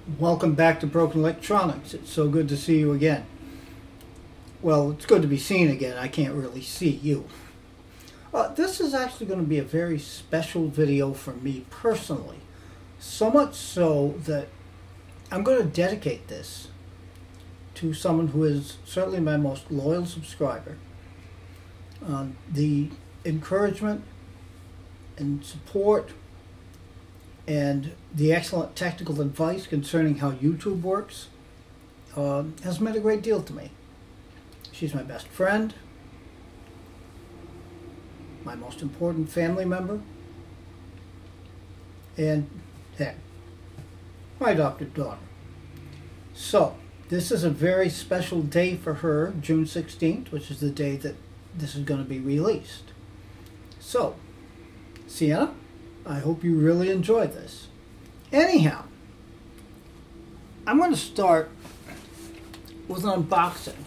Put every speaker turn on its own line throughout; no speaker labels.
Welcome back to Broken Electronics. It's so good to see you again. Well, it's good to be seen again. I can't really see you. This is actually going to be a very special video for me personally. So much so that I'm going to dedicate this to someone who is certainly my most loyal subscriber. The encouragement and support and the excellent technical advice concerning how YouTube works has meant a great deal to me. She's my best friend, my most important family member, and heck, my adopted daughter. So, this is a very special day for her, June 16th, which is the day that this is going to be released. So, Sienna, I hope you really enjoy this. Anyhow, I'm going to start with an unboxing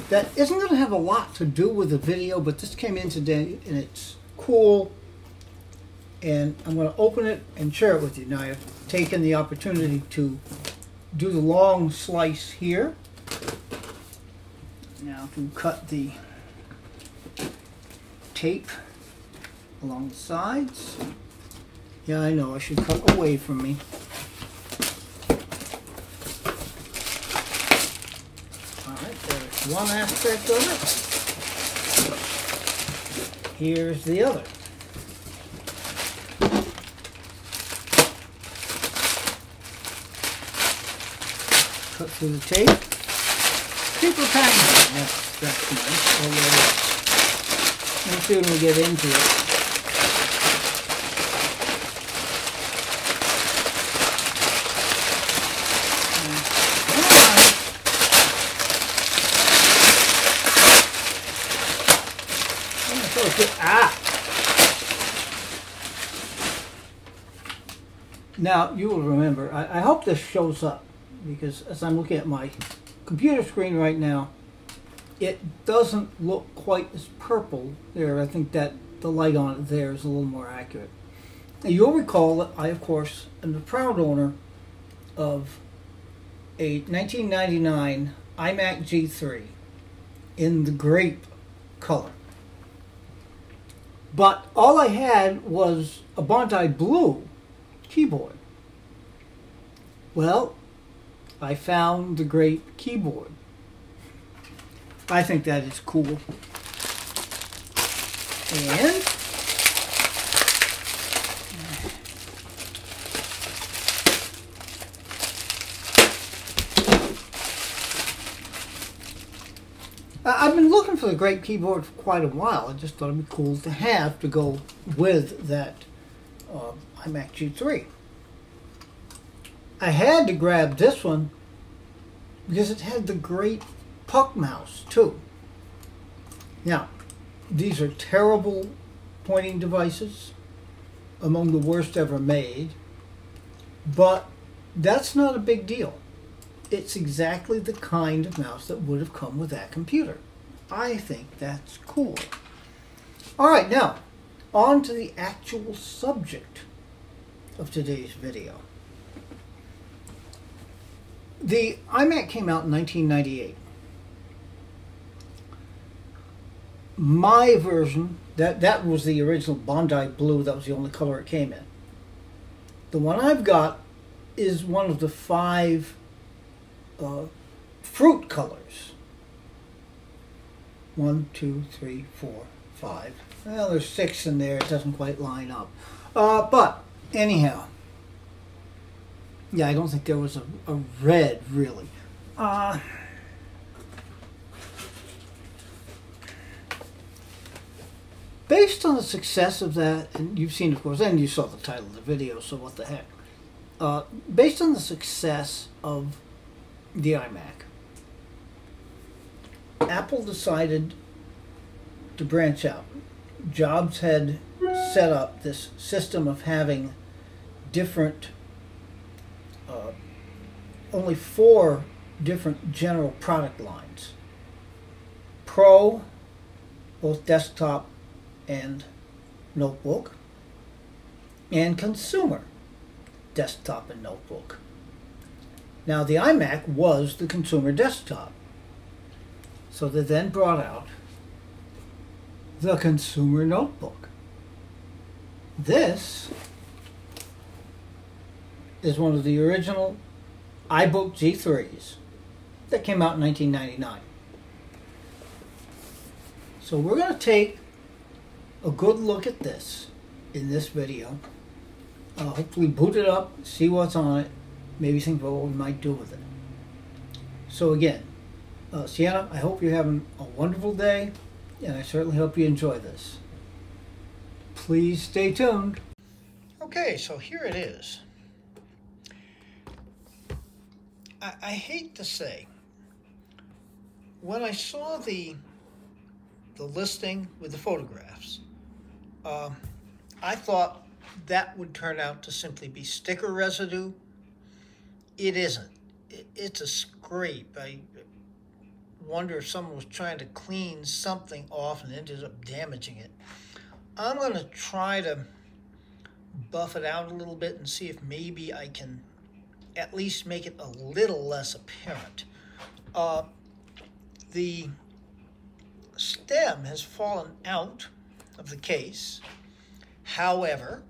that isn't going to have a lot to do with the video, but this came in today and it's cool, and I'm going to open it and share it with you. Now, I've taken the opportunity to do the long slice here. Now to cut the tape along the sides. Yeah, I know, I should cut away from me. Alright, there's one aspect of it. Here's the other. Cut through the tape. Paper packaging, that's nice. Although, we'll see when we get into it. Now, you will remember, I hope this shows up, because as I'm looking at my computer screen right now, it doesn't look quite as purple there. I think that the light on it there is a little more accurate. Now, you'll recall that I, of course, am the proud owner of a 1999 iMac G3 in the grape color. But all I had was a Bondi blue keyboard. Well, I found the grape keyboard. I think that is cool. And I've been looking for the grape keyboard for quite a while. I just thought it'd be cool to have to go with that iMac G3. I had to grab this one because it had the great puck mouse too. Now, these are terrible pointing devices, among the worst ever made, but that's not a big deal. It's exactly the kind of mouse that would have come with that computer. I think that's cool. Alright, now, on to the actual subject of today's video. The iMac came out in 1998. My version, that was the original Bondi blue, that was the only color it came in. The one I've got is one of the 5 fruit colors. 1, 2, 3, 4, 5. Well, there's 6 in there. It doesn't quite line up. But anyhow, yeah, I don't think there was a red really. Based on the success of that, and you've seen, of course, and you saw the title of the video, so what the heck. Based on the success of the iMac, Apple decided to branch out. Jobs had set up this system of having different, only 4 different general product lines. Pro, both desktop and notebook, and consumer, desktop and notebook. Now, the iMac was the consumer desktop. So they then brought out the consumer notebook. This is one of the original iBook G3s that came out in 1999. So we're going to take a good look at this in this video. Hopefully boot it up, see what's on it, maybe think about what we might do with it. So again, Sienna, I hope you're having a wonderful day, and I certainly hope you enjoy this. Please stay tuned. Okay, so here it is. I hate to say, when I saw the listing with the photographs, I thought that would turn out to simply be sticker residue. It isn't. It's a scrape. I wonder if someone was trying to clean something off and ended up damaging it. I'm going to try to buff it out a little bit and see if maybe I can at least make it a little less apparent. The stem has fallen out of the case. However,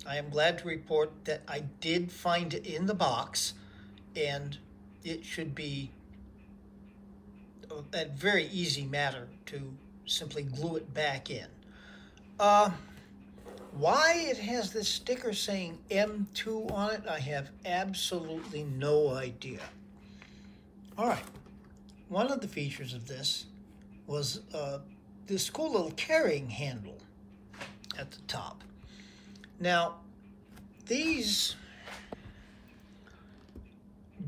I am glad to report that I did find it in the box, and it should be a very easy matter to simply glue it back in. Why it has this sticker saying M2 on it, I have absolutely no idea. All right, one of the features of this was this cool little carrying handle at the top. Now, these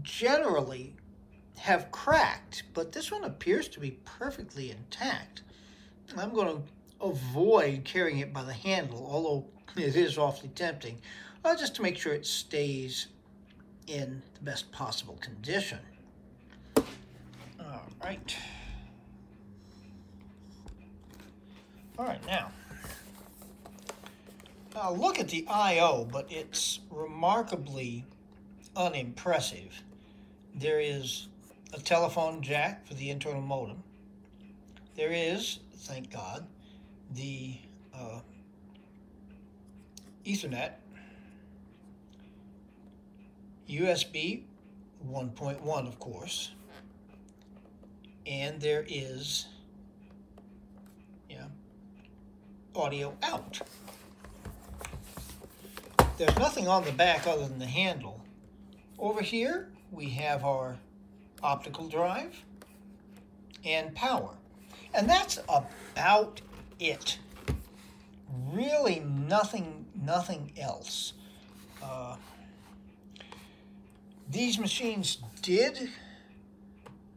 generally have cracked, but this one appears to be perfectly intact. I'm going to avoid carrying it by the handle, although it is awfully tempting, just to make sure it stays in the best possible condition. All right. All right, now, look at the I/O, but it's remarkably unimpressive. There is a telephone jack for the internal modem. There is, thank God, the Ethernet, USB 1.1, of course, and there is audio out. There's nothing on the back other than the handle. Over here, we have our optical drive and power. And that's about it. Really nothing else. These machines did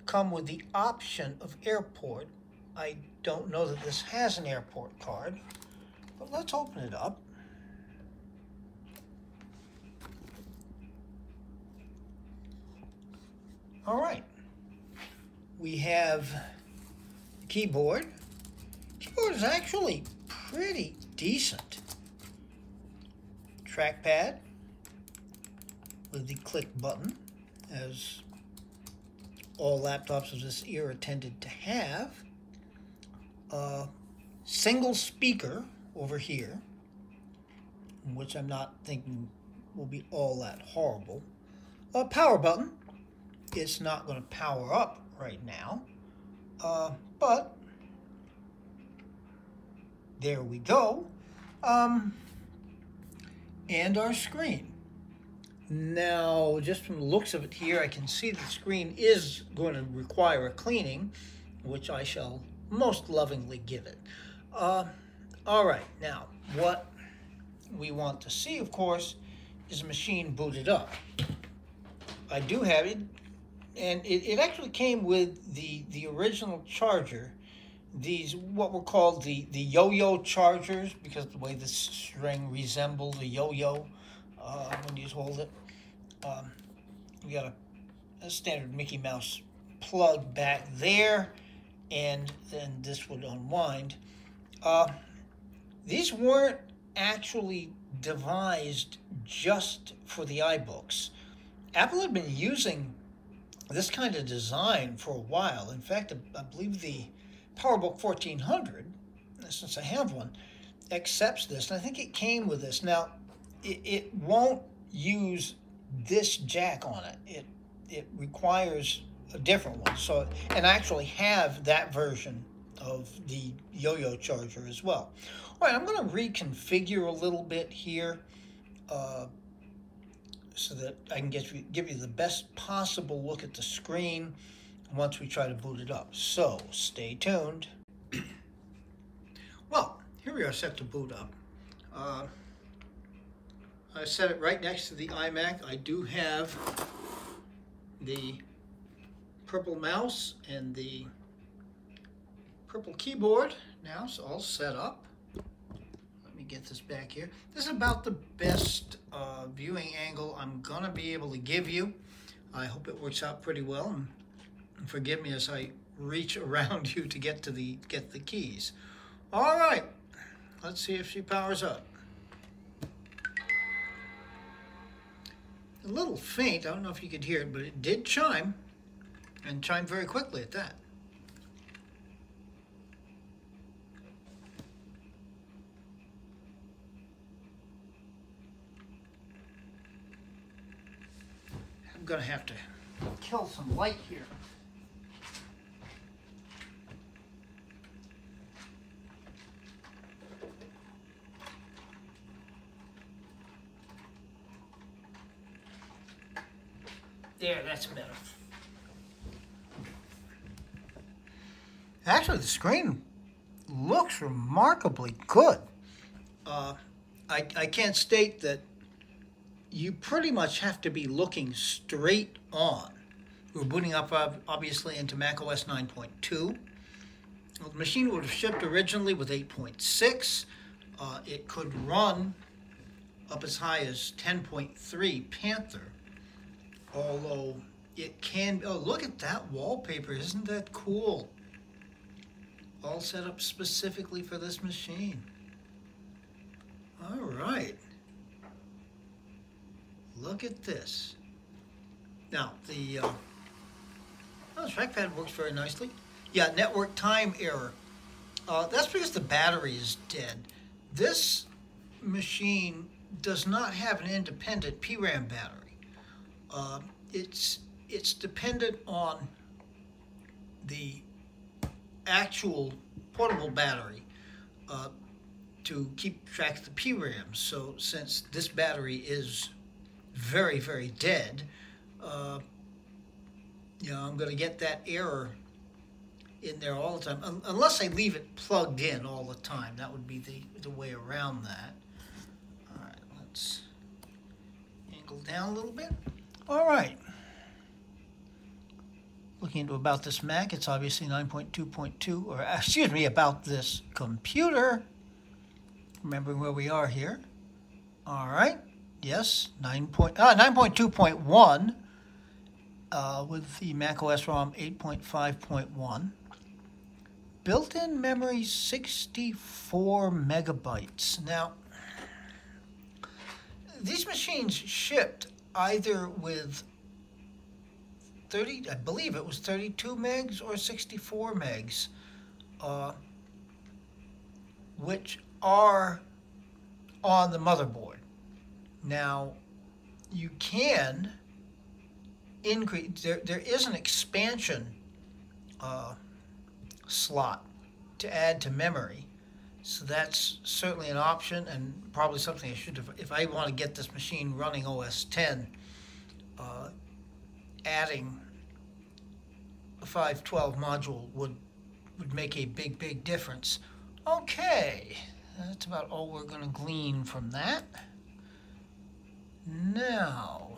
come with the option of airport. I don't know that this has an airport card, but let's open it up. All right, we have the keyboard. Keyboard is actually pretty decent. Trackpad with the click button, as all laptops of this era tended to have. Single speaker over here, which I'm not thinking will be all that horrible. A power button. It's not going to power up right now, but there we go. And our screen. Now, just from the looks of it here, I can see the screen is going to require a cleaning, which I shall most lovingly give it. All right, now, what we want to see, of course, is the machine booted up. I do have it, and it actually came with the original charger. These, what were called the yo-yo chargers, because of the way the string resembles a yo-yo when you hold it. We got a standard Mickey Mouse plug back there, and then this would unwind. These weren't actually devised just for the iBooks. Apple had been using this kind of design for a while. In fact, I believe the PowerBook 1400, since I have one, accepts this, and I think it came with this. Now, it won't use this jack on it. It requires a different one. So, and I actually have that version of the yo-yo charger as well. All right, I'm going to reconfigure a little bit here so that I can give you the best possible look at the screen once we try to boot it up. So stay tuned. Well, here we are set to boot up. I set it right next to the iMac. I do have the purple mouse and the purple keyboard now, so all set up. Let me get this back here. This is about the best viewing angle I'm gonna be able to give you. I hope it works out pretty well, and forgive me as I reach around you to get the keys. All right, let's see if she powers up. A little faint, I don't know if you could hear it, but it did chime, and chime very quickly at that. I'm gonna have to kill some light here. There, that's better. Actually, the screen looks remarkably good. I can't state that you pretty much have to be looking straight on. We're booting up, obviously, into macOS 9.2. Well, the machine would have shipped originally with 8.6. It could run up as high as 10.3 Panther. Although it can, oh, look at that wallpaper, isn't that cool? All set up specifically for this machine. All right. Look at this. Now, the trackpad works very nicely. Yeah, network time error. That's because the battery is dead. This machine does not have an independent PRAM battery. It's dependent on the actual portable battery to keep track of the PRAM. So since this battery is very, very dead, you know, I'm going to get that error in there all the time, unless I leave it plugged in all the time. That would be the way around that. All right, let's angle down a little bit. All right. Looking into about this Mac, it's obviously 9.2.2, or excuse me, about this computer. Remembering where we are here. All right. Yes, 9.2.1 with the macOS ROM 8.5.1. Built-in memory 64 megabytes. Now, these machines shipped either with 30, I believe it was 32 megs or 64 megs, which are on the motherboard. Now, you can increase, there is an expansion slot to add to memory. So that's certainly an option, and probably something I should have, if I want to get this machine running OS 10, adding a 512 module would make a big, big difference. Okay, that's about all we're going to glean from that. Now,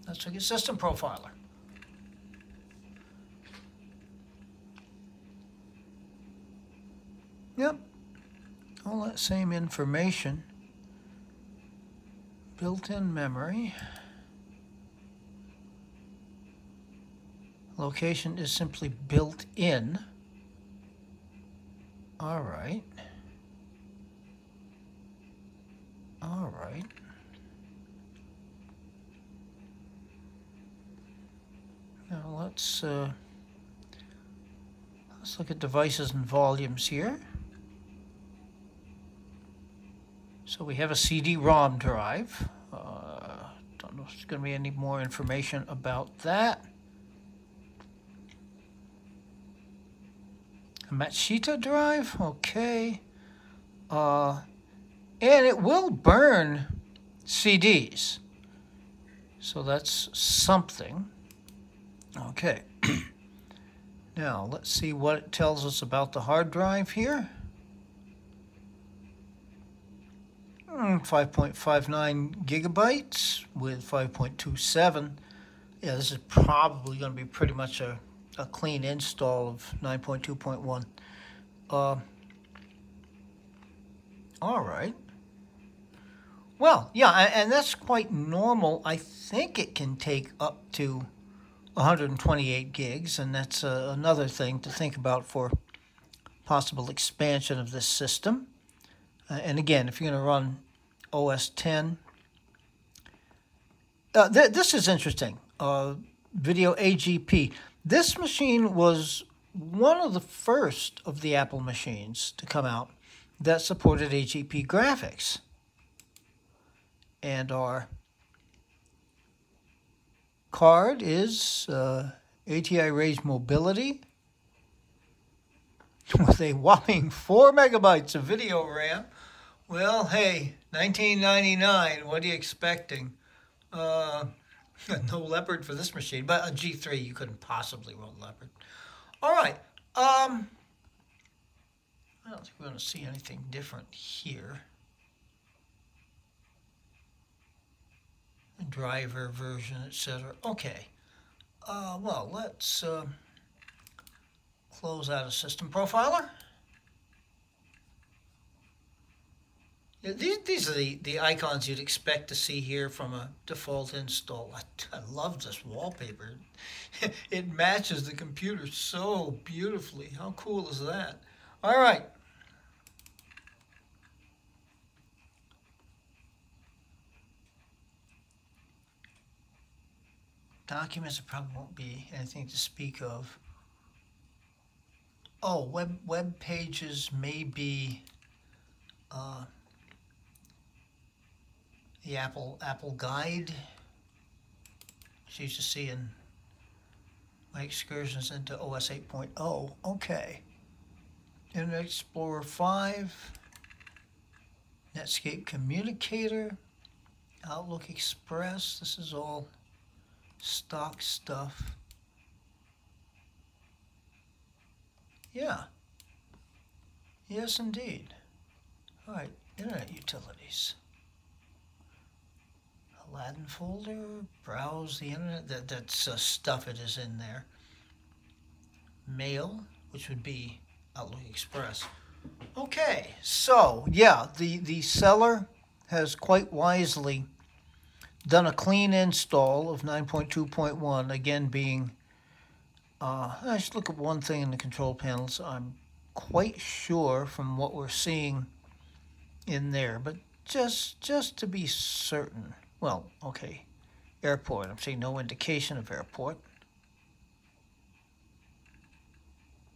let's look at System Profiler. Yep, all that same information. Built-in memory. Location is simply built in. All right. All right.
Now let's look at devices and volumes here. So we have a CD-ROM drive. Don't know if there's going to be any more information about that. A Matsushita drive, okay. And it will burn CDs. So that's something. Okay. Now, let's see what it tells us about the hard drive here. 5.59 gigabytes with 5.27. Yeah, this is probably going to be pretty much a clean install of 9.2.1. All right. Well, yeah, and that's quite normal. I think it can take up to 128 gigs, and that's another thing to think about for possible expansion of this system. And again, if you're going to run OS 10, this is interesting. Video AGP. This machine was one of the first of the Apple machines to come out that supported AGP graphics. And our card is ATI Raise Mobility with a whopping 4 megabytes of video RAM. Well, hey, 1999, what are you expecting? No Leopard for this machine, but a G3, you couldn't possibly run Leopard. All right, I don't think we're going to see anything different here. The driver version, etc. Okay, well, let's close out a system profiler. Yeah, these are the icons you'd expect to see here from a default install. I love this wallpaper. It matches the computer so beautifully. How cool is that? All right. Documents, there probably won't be anything to speak of. Oh, web pages may be the Apple Guide, which I used to see in my excursions into OS 8.0. Okay. Internet Explorer 5, Netscape Communicator, Outlook Express. This is all stock stuff. Yeah. Yes, indeed. All right, Internet Utilities. Aladdin folder, browse the internet, that's stuff it is in there. Mail, which would be Outlook Express. Okay, so yeah, the seller has quite wisely done a clean install of 9.2.1, again being, I just look at one thing in the control panels. I'm quite sure from what we're seeing in there, but just to be certain. Well, okay, airport. I'm seeing no indication of airport.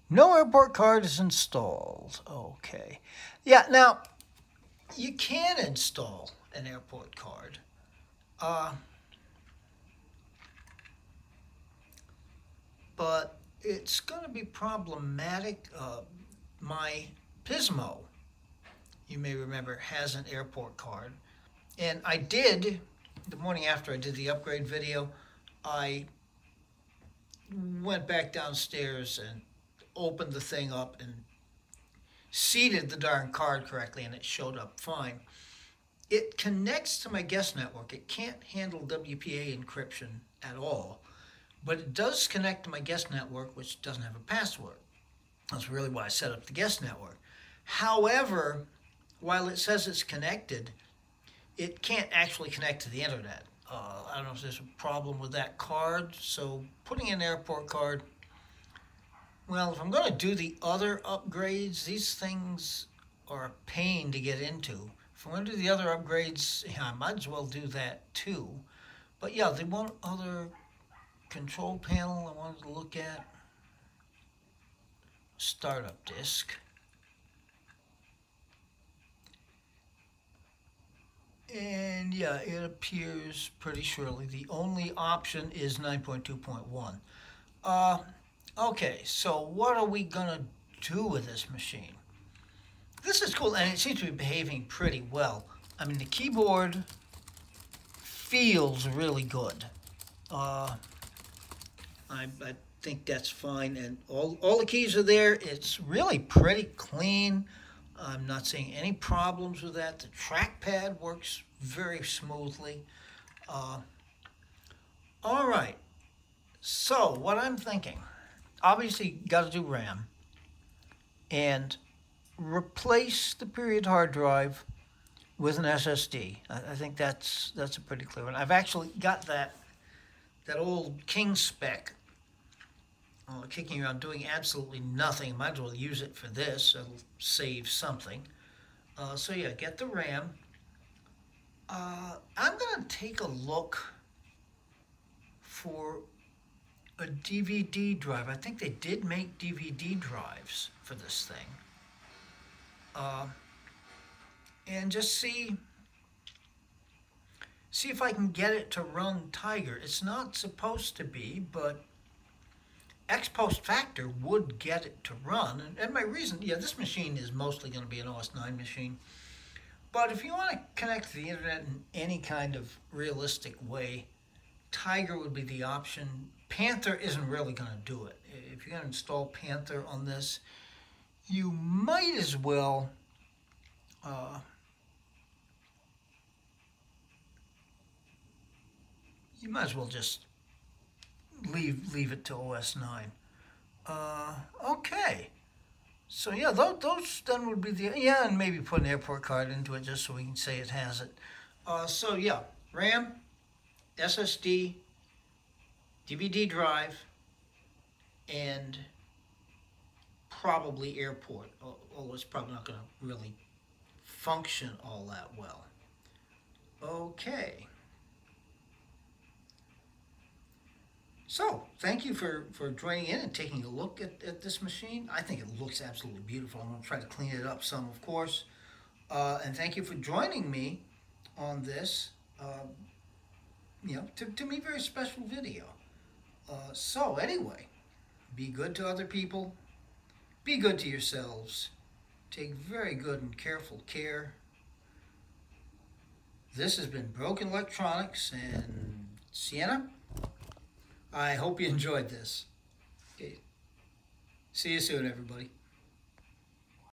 No airport card is installed. Okay. Yeah, now, you can install an airport card. But it's going to be problematic. My Pismo, you may remember, has an airport card. And I did, the morning after I did the upgrade video, I went back downstairs and opened the thing up and seated the darn card correctly, and it showed up fine. It connects to my guest network. It can't handle WPA encryption at all, but it does connect to my guest network, which doesn't have a password. That's really why I set up the guest network. However, while it says it's connected, it can't actually connect to the internet. I don't know if there's a problem with that card, so putting in an airport card, well, if I'm going to do the other upgrades, these things are a pain to get into. If I'm going to do the other upgrades, yeah, I might as well do that too. But yeah, the one other control panel I wanted to look at. Startup disk. And yeah, it appears pretty surely. The only option is 9.2.1. Okay, so what are we gonna do with this machine? This is cool, and it seems to be behaving pretty well. I mean, the keyboard feels really good. I think that's fine, and all the keys are there. It's really pretty clean. I'm not seeing any problems with that. The trackpad works very smoothly. All right, so what I'm thinking, obviously got to do RAM, and replace the period hard drive with an SSD. I think that's a pretty clear one. I've actually got that old King spec kicking around doing absolutely nothing. Might as well use it for this. It'll save something. So yeah, get the RAM. I'm gonna take a look for a DVD drive. I think they did make DVD drives for this thing. And just see if I can get it to run Tiger. It's not supposed to be, but ex post facto would get it to run. And my reason, yeah, this machine is mostly going to be an OS 9 machine. But if you want to connect to the internet in any kind of realistic way, Tiger would be the option. Panther isn't really going to do it. If you're going to install Panther on this, you might as well just leave it to OS 9. Okay. So yeah, those then would be yeah, and maybe put an airport card into it just so we can say it has it. So yeah, RAM, SSD, DVD drive, and probably airport, although it's probably not going to really function all that well. Okay. So, thank you for joining in and taking a look at this machine. I think it looks absolutely beautiful. I'm going to try to clean it up some, of course. And thank you for joining me on this, to me, very special video. So, anyway, be good to other people. Be good to yourselves. Take very good and careful care. This has been Broken Electronics and Sienna. I hope you enjoyed this. Okay. See you soon, everybody.